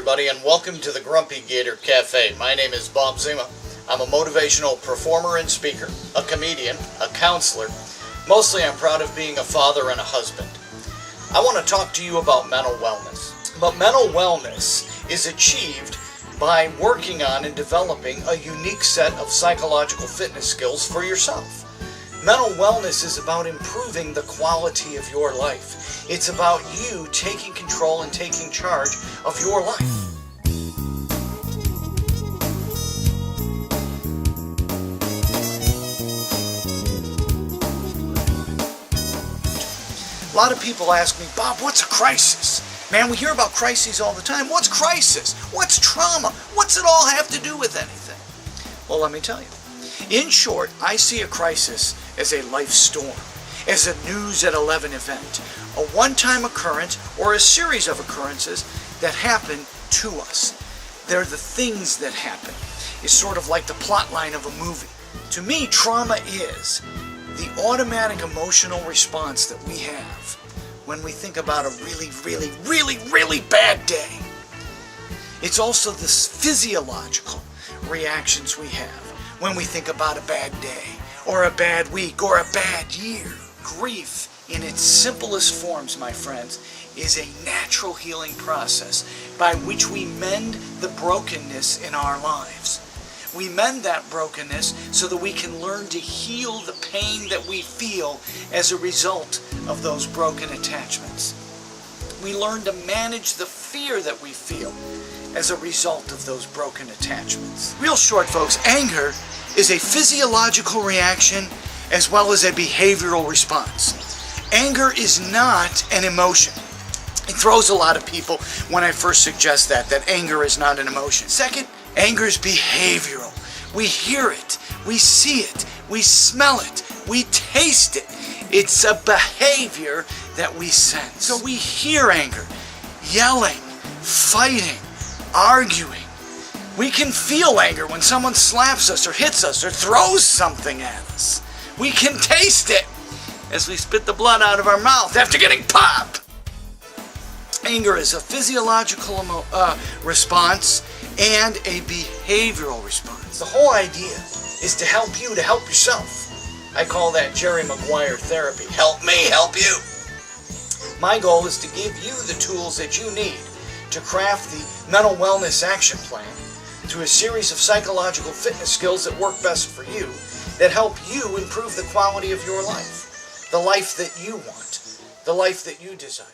everybody, and welcome to the Grumpy Gator Cafe. My name is Bob Zima. I'm a motivational performer and speaker, a comedian, a counselor. Mostly I'm proud of being a father and a husband. I want to talk to you about mental wellness. But mental wellness is achieved by working on and developing a unique set of psychological fitness skills for yourself. Mental wellness is about improving the quality of your life. It's about you taking control and taking charge of your life. A lot of people ask me, Bob, what's a crisis? Man, we hear about crises all the time. What's crisis? What's trauma? What's it all have to do with anything? Well, let me tell you. In short, I see a crisis as a life storm, as a news at 11 event, a one-time occurrence or a series of occurrences that happen to us. They're the things that happen. It's sort of like the plot line of a movie. To me, trauma is the automatic emotional response that we have when we think about a really bad day. It's also the physiological reactions we have when we think about a bad day, or a bad week, or a bad year. Grief, in its simplest forms, my friends, is a natural healing process by which we mend the brokenness in our lives. We mend that brokenness so that we can learn to heal the pain that we feel as a result of those broken attachments. We learn to manage the fear that we feel as a result of those broken attachments. Real short, folks, anger is a physiological reaction as well as a behavioral response. Anger is not an emotion. It throws a lot of people when I first suggest that anger is not an emotion. Second, anger is behavioral. We hear it, we see it, we smell it, we taste it. It's a behavior that we sense. So we hear anger, yelling, fighting, arguing. We can feel anger when someone slaps us or hits us or throws something at us. We can taste it as we spit the blood out of our mouth after getting popped. Anger is a physiological response and a behavioral response. The whole idea is to help you to help yourself. I call that Jerry Maguire therapy. Help me help you. My goal is to give you the tools that you need to craft the mental wellness action plan through a series of psychological fitness skills that work best for you, that help you improve the quality of your life, the life that you want, the life that you desire.